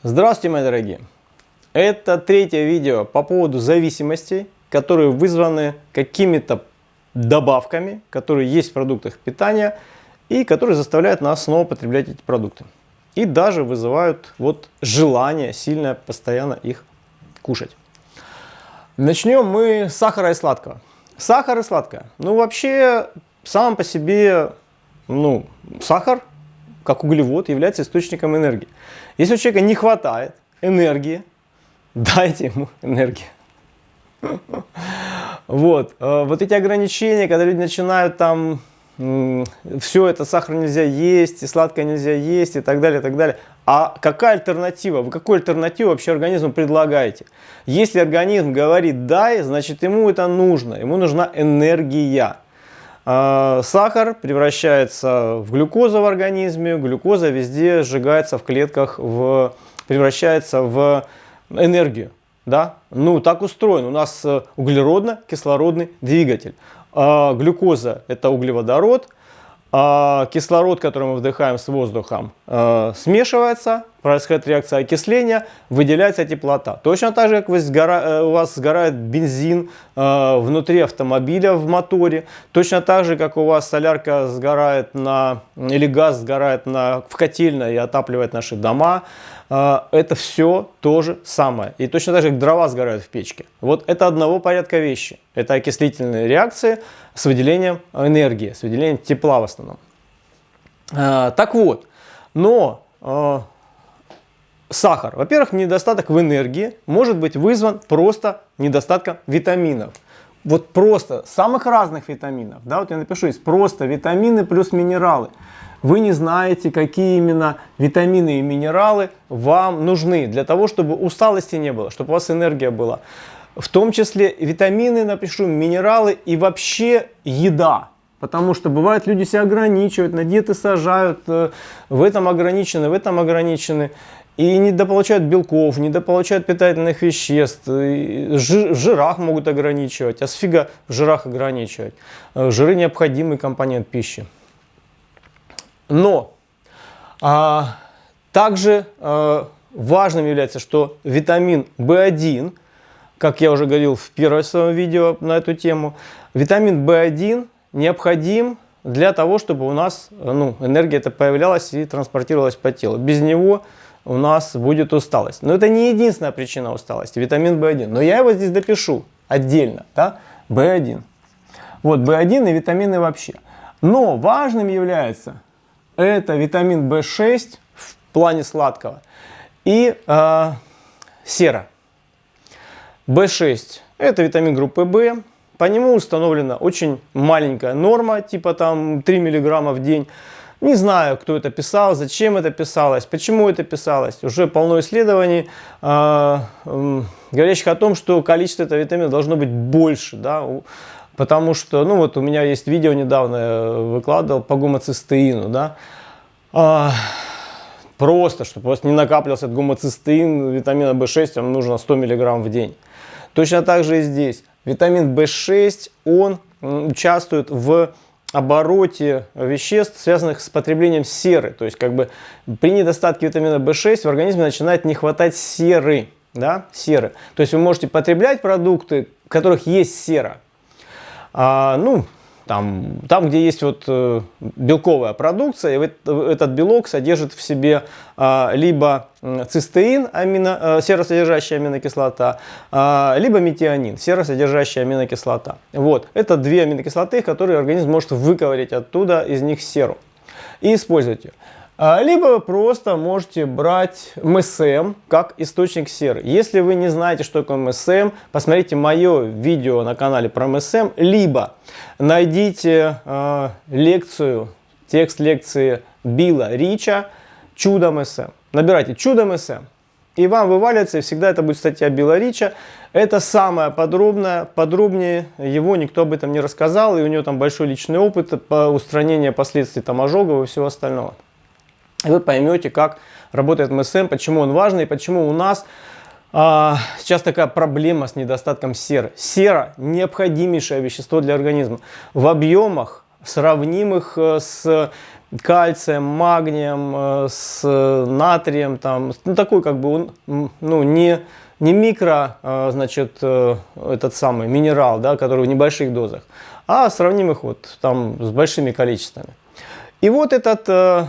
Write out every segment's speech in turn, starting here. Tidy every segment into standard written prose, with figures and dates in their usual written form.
Здравствуйте, мои дорогие! Это третье видео по поводу зависимостей, которые вызваны какими-то добавками, которые есть в продуктах питания и которые заставляют нас снова потреблять эти продукты. И даже вызывают желание сильное постоянно их кушать. Начнем мы с сахара и сладкого. Сахар и сладкое. Вообще, сам по себе, сахар, как углевод, является источником энергии. Если у человека не хватает энергии, дайте ему энергию. Вот эти ограничения, когда люди начинают все это, сахар нельзя есть, и сладкое нельзя есть, и так далее, и так далее. А какая альтернатива? Вы какую альтернативу вообще организму предлагаете? Если организм говорит «дай», значит ему это нужно, ему нужна энергия. Сахар превращается в глюкозу в организме, глюкоза везде сжигается в клетках, превращается в энергию. Да? Так устроен. У нас углеродно-кислородный двигатель. Глюкоза – это углеводород, кислород, который мы вдыхаем с воздухом, смешивается, происходит реакция окисления, выделяется теплота. Точно так же, как у вас сгорает бензин внутри автомобиля в моторе, точно так же, как у вас солярка сгорает или газ сгорает в котельной и отапливает наши дома. Это все то же самое. И точно так же, как дрова сгорают в печке. Это одного порядка вещи. Это окислительные реакции с выделением энергии, с выделением тепла в основном. Сахар. Во-первых, недостаток в энергии может быть вызван просто недостатком витаминов. Просто самых разных витаминов. Да, я напишу здесь просто витамины плюс минералы. Вы не знаете, какие именно витамины и минералы вам нужны для того, чтобы усталости не было, чтобы у вас энергия была. В том числе витамины, напишу, минералы и вообще еда. Потому что бывает, люди себя ограничивают, на диеты сажают, в этом ограничены. И недополучают белков, недополучают питательных веществ, в жирах могут ограничивать. А сфига в жирах ограничивать? Жиры необходимый компонент пищи. Но также важным является, что витамин В1, как я уже говорил в первом своем видео на эту тему, витамин В1 необходим для того, чтобы у нас энергия появлялась и транспортировалась по телу. Без него у нас будет усталость. Но это не единственная причина усталости, витамин В1. Но я его здесь допишу отдельно, да? В1. В1 и витамины вообще. Но важным является это витамин В6 в плане сладкого и сера. В6 это витамин группы В. По нему установлена очень маленькая норма, типа 3 мг в день. Не знаю, кто это писал, зачем это писалось, почему это писалось. Уже полно исследований, говорящих о том, что количество этого витамина должно быть больше. Да? Потому что, у меня есть видео недавно, я выкладывал по гомоцистеину, да. Просто, чтобы у вас не накапливался гомоцистеин, витамина В6, вам нужно 100 мг в день. Точно так же и здесь. Витамин В6, он участвует в обороте веществ, связанных с потреблением серы. То есть, при недостатке витамина В6 в организме начинает не хватать серы. Да? Серы. То есть, вы можете потреблять продукты, в которых есть сера. Там, где есть белковая продукция, и этот белок содержит в себе либо цистеин, серосодержащая аминокислота, либо метионин, серосодержащая аминокислота. Это две аминокислоты, которые организм может выковырять оттуда, из них серу, и использовать ее. Либо вы просто можете брать МСМ как источник серы. Если вы не знаете, что такое МСМ, посмотрите мое видео на канале про МСМ, либо найдите текст лекции Билла Рича «Чудо МСМ». Набирайте «Чудо МСМ», и вам вывалится, и всегда это будет статья Билла Рича. Это самое подробнее его никто об этом не рассказал, и у него там большой личный опыт по устранению последствий ожогов и всего остального. И вы поймете, как работает МСМ, почему он важный и почему у нас сейчас такая проблема с недостатком серы. Сера – необходимейшее вещество для организма в объемах, сравнимых с кальцием, магнием, с натрием, там, ну, такой как бы он, ну, не микро, значит, этот самый минерал, да, который в небольших дозах, а сравнимых вот там с большими количествами. И вот эта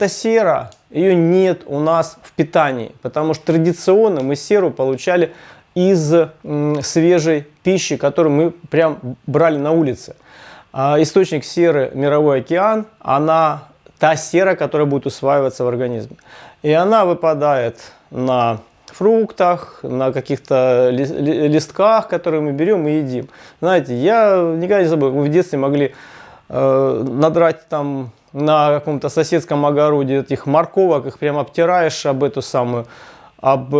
сера, ее нет у нас в питании, потому что традиционно мы серу получали из свежей пищи, которую мы прям брали на улице. Источник серы – мировой океан, она та сера, которая будет усваиваться в организме. И она выпадает на фруктах, на каких-то листках, которые мы берем и едим. Знаете, я никогда не забыл, мы в детстве могли надрать там на каком-то соседском огороде этих морковок, их прям обтираешь об эту самую, об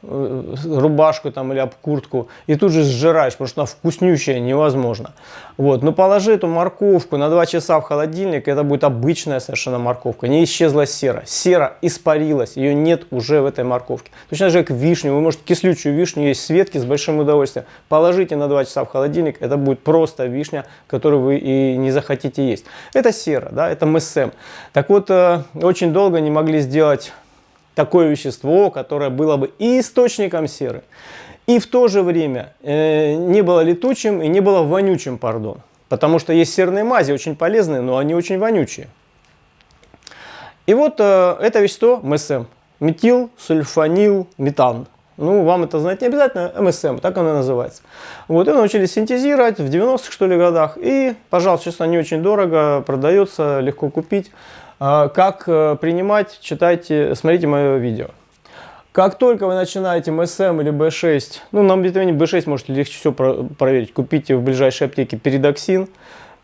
рубашку там или об куртку и тут же сжираешь, потому что она вкуснющая, невозможно. Вот. Но положи эту морковку на 2 часа в холодильник, это будет обычная совершенно морковка. Не исчезла сера. Сера испарилась, ее нет уже в этой морковке. Точно так же, как вишню. Вы можете кислючую вишню есть с ветки с большим удовольствием. Положите на 2 часа в холодильник, это будет просто вишня, которую вы и не захотите есть. Это сера, да, это МСМ. Так вот, очень долго не могли сделать такое вещество, которое было бы и источником серы, и в то же время не было летучим и не было вонючим, пардон. Потому что есть серные мази, очень полезные, но они очень вонючие. И вот это вещество МСМ, метилсульфанилметан. Ну, вам это знать не обязательно, МСМ, так оно называется. Вот, его научились синтезировать в 90-х, что ли, годах. И, пожалуйста, сейчас не очень дорого, продается, легко купить. Как принимать, читайте, смотрите мое видео. Как только вы начинаете МСМ или B6, ну, на витамине B6 можете легче всего проверить. Купите в ближайшей аптеке передоксин,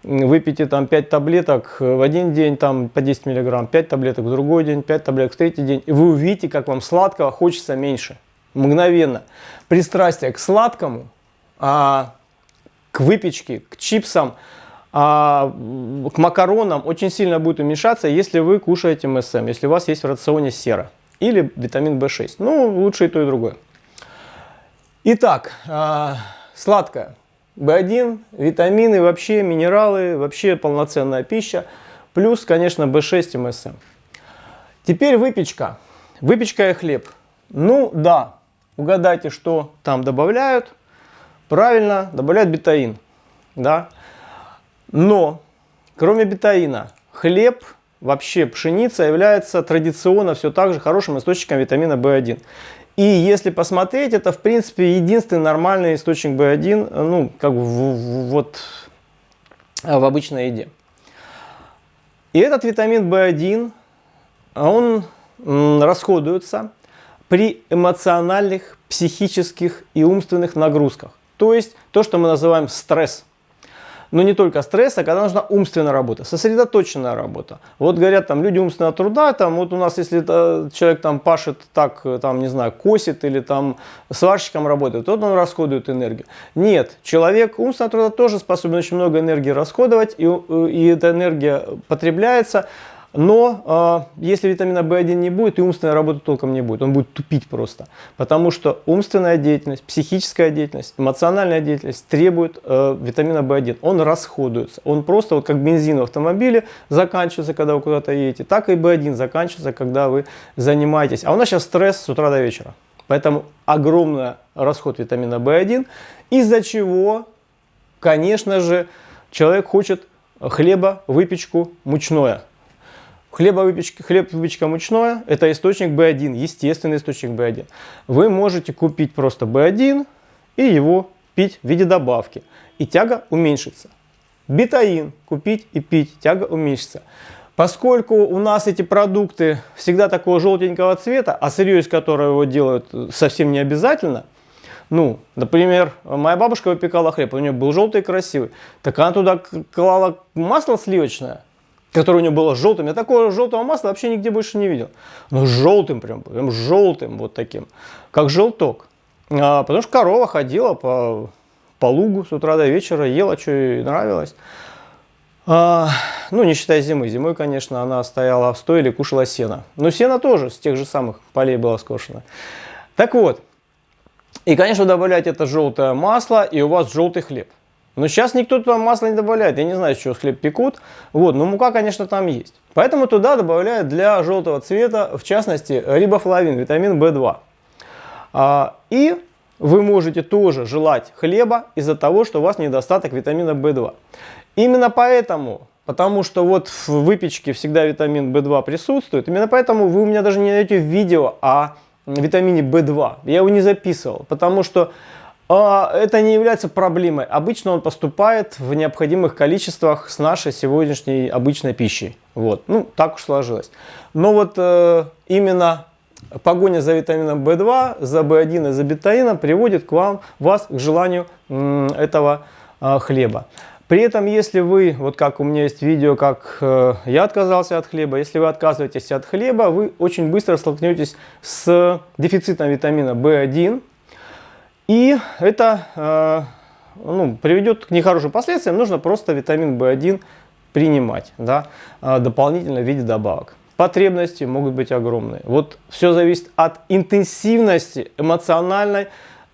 выпейте там 5 таблеток в один день, там по 10 мг, 5 таблеток в другой день, 5 таблеток в третий день. И вы увидите, как вам сладкого хочется меньше. Мгновенно. Пристрастие к сладкому, к выпечке, к чипсам, к макаронам очень сильно будет уменьшаться, если вы кушаете МСМ, если у вас есть в рационе сера или витамин В6. Ну, лучше и то, и другое. Итак, сладкое. В1, витамины, вообще минералы, вообще полноценная пища. Плюс, конечно, В6 и МСМ. Теперь выпечка. Выпечка и хлеб. Ну, да, угадайте, что там добавляют. Правильно, добавляют бетаин. Да. Но, кроме бетаина, хлеб, вообще пшеница является традиционно все так же хорошим источником витамина В1. И если посмотреть, это в принципе единственный нормальный источник В1, ну, как бы вот в обычной еде. И этот витамин В1, он расходуется при эмоциональных, психических и умственных нагрузках. То есть то, что мы называем стресс. Но не только стресс, а когда нужна умственная работа, сосредоточенная работа. Вот говорят, там люди умственного труда, там вот у нас, если человек там пашет так, там, не знаю, косит или там сварщиком работает, то он расходует энергию. Нет, человек умственного труда тоже способен очень много энергии расходовать, и эта энергия потребляется. Но если витамина В1 не будет, и умственная работа толком не будет. Он будет тупить просто. Потому что умственная деятельность, психическая деятельность, эмоциональная деятельность требует витамина В1. Он расходуется. Он просто вот как бензин в автомобиле заканчивается, когда вы куда-то едете, так и В1 заканчивается, когда вы занимаетесь. А у нас сейчас стресс с утра до вечера. Поэтому огромный расход витамина В1, из-за чего, конечно же, человек хочет хлеба, выпечку, мучное. Хлеб, выпечка мучное – это источник В1, естественный источник В1. Вы можете купить просто В1 и его пить в виде добавки, и тяга уменьшится. Бетаин купить и пить, тяга уменьшится. Поскольку у нас эти продукты всегда такого желтенького цвета, а сырье, из которого его делают, совсем не обязательно. Ну, например, моя бабушка выпекала хлеб, у нее был желтый и красивый. Так она туда клала масло сливочное, которое у него было желтым. Я такого желтого масла вообще нигде больше не видел. Но желтым прям желтым вот таким, как желток. Потому что корова ходила по лугу с утра до вечера, ела, что ей нравилось. Ну, не считая зимы. Зимой, конечно, она стояла в стойле и кушала сено. Но сено тоже с тех же самых полей было скошено. Так вот. И, конечно, добавляйте это желтое масло, и у вас желтый хлеб. Но сейчас никто туда масло не добавляет. Я не знаю, с чего хлеб пекут. Вот, но мука, конечно, там есть. Поэтому туда добавляют для желтого цвета, в частности, рибофлавин, витамин В2. И вы можете тоже желать хлеба из-за того, что у вас недостаток витамина В2. Именно поэтому, потому что вот в выпечке всегда витамин В2 присутствует, именно поэтому вы у меня даже не найдете видео о витамине В2. Я его не записывал, потому что это не является проблемой. Обычно он поступает в необходимых количествах с нашей сегодняшней обычной пищей. Вот. Ну, так уж сложилось. Но вот именно погоня за витамином В2, за В1 и за бетаином приводит вас к желанию этого хлеба. При этом, если вы, вот как у меня есть видео, как я отказался от хлеба, если вы отказываетесь от хлеба, вы очень быстро столкнетесь с дефицитом витамина В1. И это приведет к нехорошим последствиям. Нужно просто витамин В1 принимать, да, дополнительно в виде добавок. Потребности могут быть огромные. Вот все зависит от интенсивности эмоциональной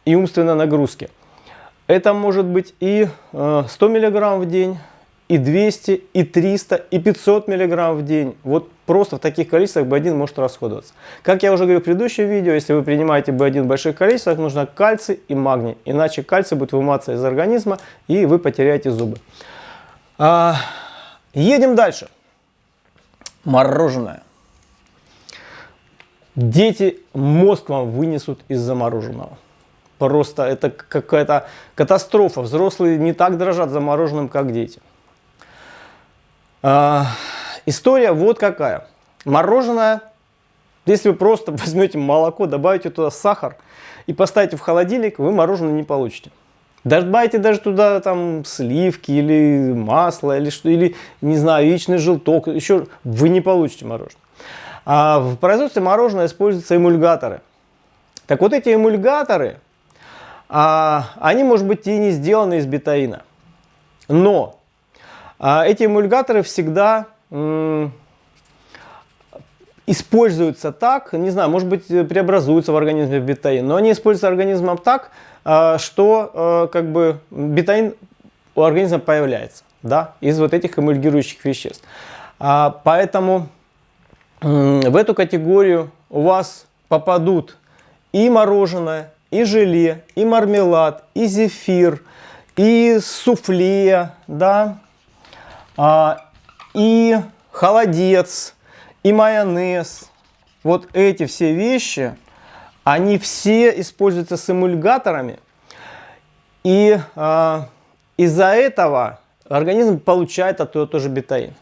и умственной нагрузки. Это может быть и 100 мг в день, и 200, и 300, и 500 мг в день. Вот просто в таких количествах B1 может расходоваться. Как я уже говорил в предыдущем видео, если вы принимаете B1 в больших количествах, нужно кальций и магний. Иначе кальций будет вымываться из организма, и вы потеряете зубы. Едем дальше. Мороженое. Дети мозг вам вынесут из-за мороженого. Просто это какая-то катастрофа. Взрослые не так дрожат за мороженым, как дети. История вот какая. Мороженое, если вы просто возьмете молоко, добавите туда сахар и поставите в холодильник, вы мороженое не получите. Добавите даже туда там сливки или масло, или что, или, не знаю, яичный желток, еще вы не получите мороженое. В производстве мороженого используются эмульгаторы. Так вот эти эмульгаторы, они, может быть, и не сделаны из бетаина. Но эти эмульгаторы всегда используются так, не знаю, может быть, преобразуются в организме в бетаин, но они используются организмом так, что как бы бетаин у организма появляется, да, из вот этих эмульгирующих веществ. Поэтому в эту категорию у вас попадут и мороженое, и желе, и мармелад, и зефир, и суфле, да, и холодец, и майонез. Вот эти все вещи, они все используются с эмульгаторами. И из-за этого организм получает оттуда тоже бетаин.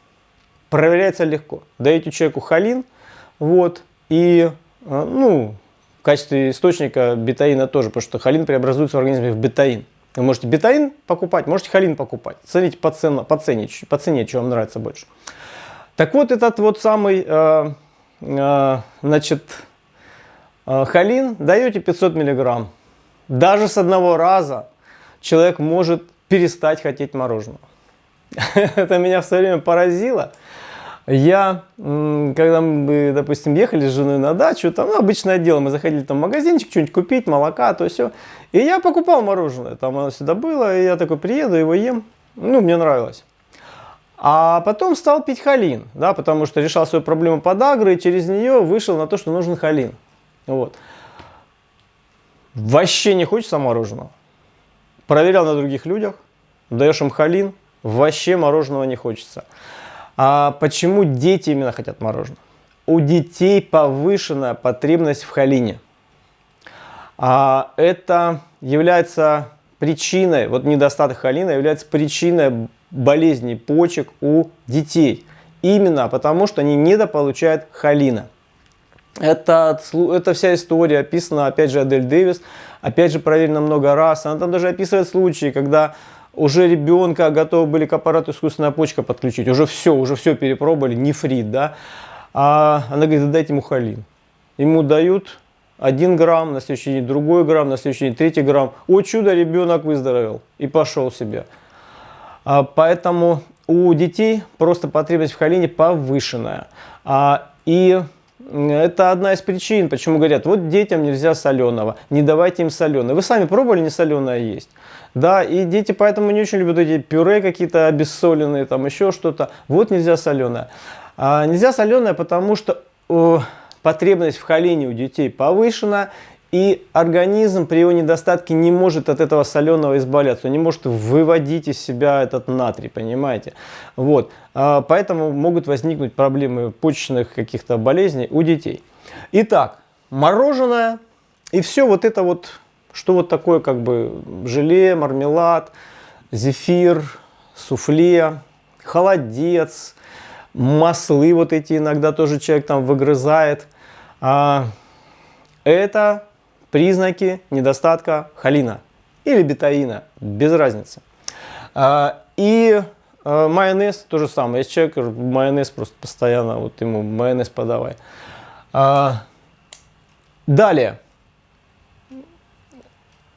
Проверяется легко. Даете человеку холин, вот, и, в качестве источника бетаина тоже, потому что холин преобразуется в организме в бетаин. Вы можете бетаин покупать, можете холин покупать. Цените по цене, что вам нравится больше. Так вот, этот вот самый, холин даете 500 мг. Даже с одного раза человек может перестать хотеть мороженого. Это меня в свое время поразило. Я, когда мы, допустим, ехали с женой на дачу, там обычное дело, мы заходили там в магазинчик, что-нибудь купить, молока, то все. И я покупал мороженое, там оно всегда было, и я такой приеду, его ем, мне нравилось. А потом стал пить холин, да, потому что решал свою проблему подагры, и через нее вышел на то, что нужен холин. Вот. Вообще не хочется мороженого. Проверял на других людях, даешь им холин, вообще мороженого не хочется. А почему дети именно хотят мороженого? У детей повышенная потребность в холине. Это является причиной, вот недостаток холина является причиной болезней почек у детей. Именно потому, что они недополучают холина. Это вся история описана, опять же, Адель Дэвис, опять же, проверена много раз. Она там даже описывает случаи, когда уже ребенка готовы были к аппарату искусственная почка подключить. Уже все перепробовали, нефрит, да. А она говорит, дайте ему холин. Ему дают 1 грамм, на следующий день другой грамм, на следующий день 3 грамм. О чудо, ребенок выздоровел и пошел себе. Поэтому у детей просто потребность в холине повышенная. И это одна из причин, почему говорят, вот детям нельзя соленого, не давайте им соленое. Вы сами пробовали не соленое есть? Да, и дети поэтому не очень любят эти пюре какие-то обессоленные, там еще что-то. Вот нельзя соленое. Нельзя соленое, потому что потребность в холине у детей повышена, и организм при его недостатке не может от этого соленого избавляться, он не может выводить из себя этот натрий, понимаете? Вот. Поэтому могут возникнуть проблемы почечных каких-то болезней у детей. Итак, мороженое и все вот это вот, что вот такое как бы желе, мармелад, зефир, суфле, холодец, маслы вот эти иногда тоже человек там выгрызает. Это признаки недостатка холина или бетаина, без разницы. И майонез то же самое. Если человек майонез просто постоянно, вот ему майонез подавай. Далее.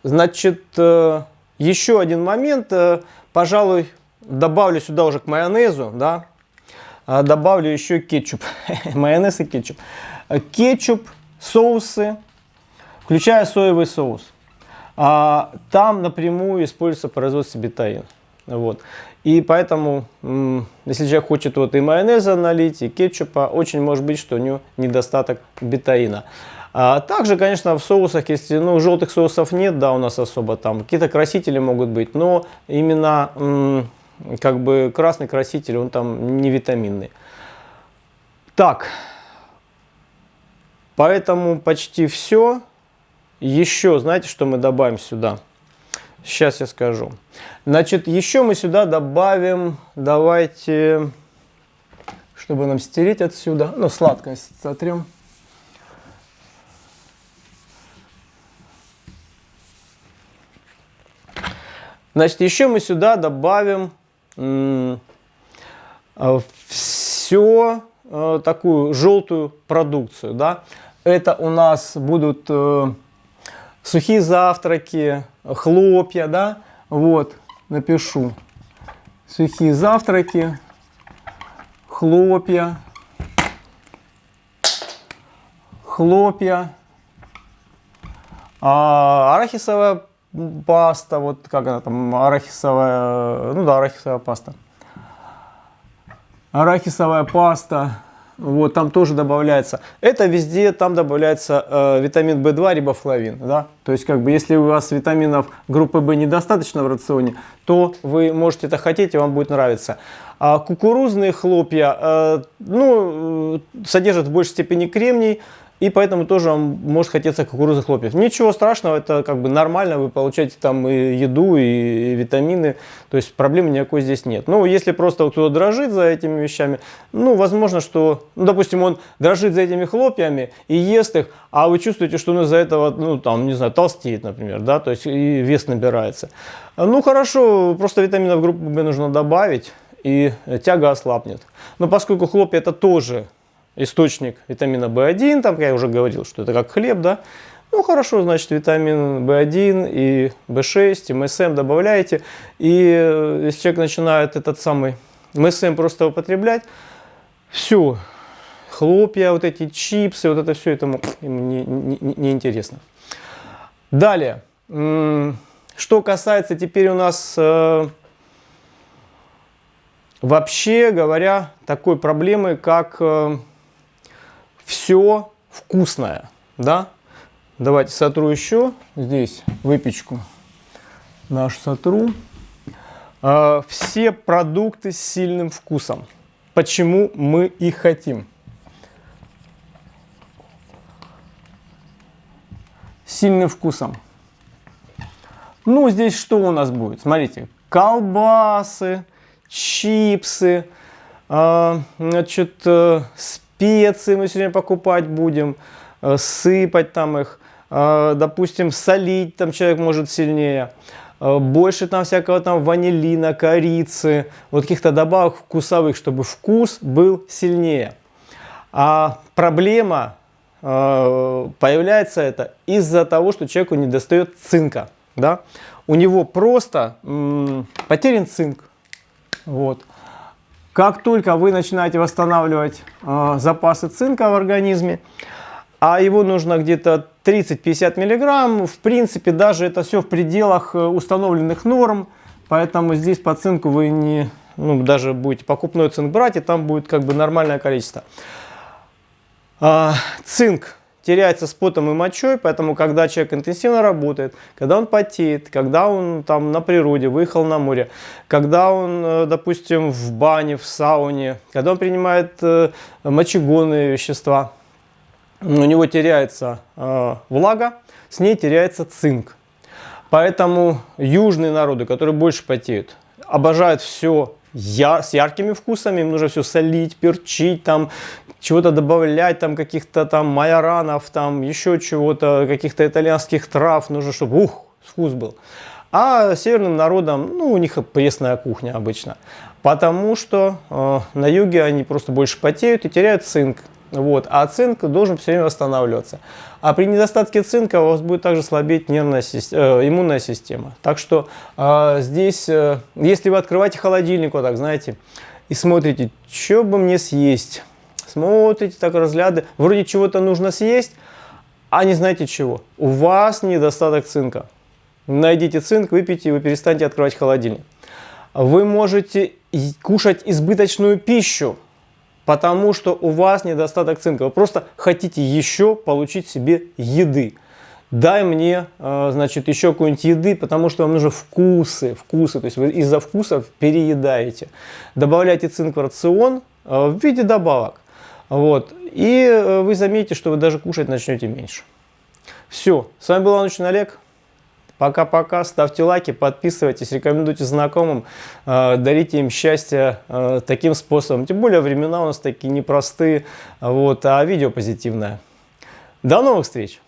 Значит, еще один момент, пожалуй, добавлю сюда уже к майонезу, да, добавлю еще кетчуп, майонез и кетчуп. Кетчуп, соусы, включая соевый соус, там напрямую используется производство бетаина. Вот. И поэтому, если человек хочет вот и майонеза налить, и кетчупа, очень может быть, что у него недостаток бетаина. Также, конечно, в соусах, если желтых соусов нет, да, у нас особо там какие-то красители могут быть, но именно как бы красный краситель, он там не витаминный. Так, поэтому почти все. Еще, знаете, что мы добавим сюда? Сейчас я скажу. Значит, еще мы сюда добавим, давайте, чтобы нам стереть отсюда, сладкость сотрем. Значит, еще мы сюда добавим все такую желтую продукцию, да. Это у нас будут сухие завтраки, хлопья, да, вот, напишу, сухие завтраки, хлопья, арахисовая паста, вот как она там, арахисовая, арахисовая паста. Арахисовая паста, вот там тоже добавляется. Это везде, там добавляется витамин В2, рибофлавин, да. То есть, как бы, если у вас витаминов группы В недостаточно в рационе, то вы можете это хотеть, и вам будет нравиться. А кукурузные хлопья, содержат в большей степени кремний, и поэтому тоже вам может хотеться кукурузных хлопьев. Ничего страшного, это как бы нормально, вы получаете там и еду, и витамины, то есть проблемы никакой здесь нет. Но если просто кто-то дрожит за этими вещами, возможно, что, допустим, он дрожит за этими хлопьями и ест их, а вы чувствуете, что он из-за этого, толстеет, например, да, то есть и вес набирается. Хорошо, просто витаминов группы В нужно добавить, и тяга ослабнет. Но поскольку хлопья это тоже источник витамина В1, там я уже говорил, что это как хлеб, да. Хорошо, значит, витамин В1 и В6, и МСМ добавляете. И если человек начинает этот самый МСМ просто употреблять, все, хлопья, вот эти чипсы, вот это все ему не интересно. Далее, что касается теперь у нас вообще говоря такой проблемы, как все вкусное, да? Давайте сотру еще здесь выпечку нашу сотру. Все продукты с сильным вкусом. Почему мы их хотим? С сильным вкусом. Здесь что у нас будет? Смотрите, колбасы, чипсы, специи мы сегодня покупать будем, сыпать там их, допустим, солить там человек может сильнее, больше там всякого там ванилина, корицы, вот каких-то добавок вкусовых, чтобы вкус был сильнее. А проблема появляется это из-за того, что человеку недостает цинка, да? У него просто потерян цинк. Вот. Как только вы начинаете восстанавливать запасы цинка в организме, а его нужно где-то 30-50 миллиграмм, в принципе, даже это все в пределах установленных норм, поэтому здесь по цинку вы не, даже будете покупной цинк брать, и там будет как бы нормальное количество. Цинк теряется с потом и мочой, поэтому когда человек интенсивно работает, когда он потеет, когда он там на природе, выехал на море, когда он, допустим, в бане, в сауне, когда он принимает мочегонные вещества, у него теряется влага, с ней теряется цинк. Поэтому южные народы, которые больше потеют, обожают все с яркими вкусами, им нужно все солить, перчить, там чего-то добавлять, там каких-то там майоранов, там еще чего-то, каких-то итальянских трав, нужно, чтобы вкус был. А северным народам, у них пресная кухня обычно, потому что на юге они просто больше потеют и теряют цинк. А цинк должен все время восстанавливаться. А при недостатке цинка у вас будет также слабеть иммунная система. Так что здесь, если вы открываете холодильник, вот так, знаете, и смотрите, что бы мне съесть, смотрите так разгляды, вроде чего-то нужно съесть, а не знаете чего. У вас недостаток цинка. Найдите цинк, выпейте, и вы перестанете открывать холодильник. Вы можете кушать избыточную пищу, потому что у вас недостаток цинка. Вы просто хотите еще получить себе еды. Дай мне, значит, еще какой-нибудь еды, потому что вам нужны вкусы. То есть вы из-за вкусов переедаете. Добавляйте цинк в рацион в виде добавок. И вы заметите, что вы даже кушать начнете меньше. Все. С вами был научный Олег. Пока-пока, ставьте лайки, подписывайтесь, рекомендуйте знакомым, дарите им счастье таким способом. Тем более времена у нас такие непростые, а видео позитивное. До новых встреч!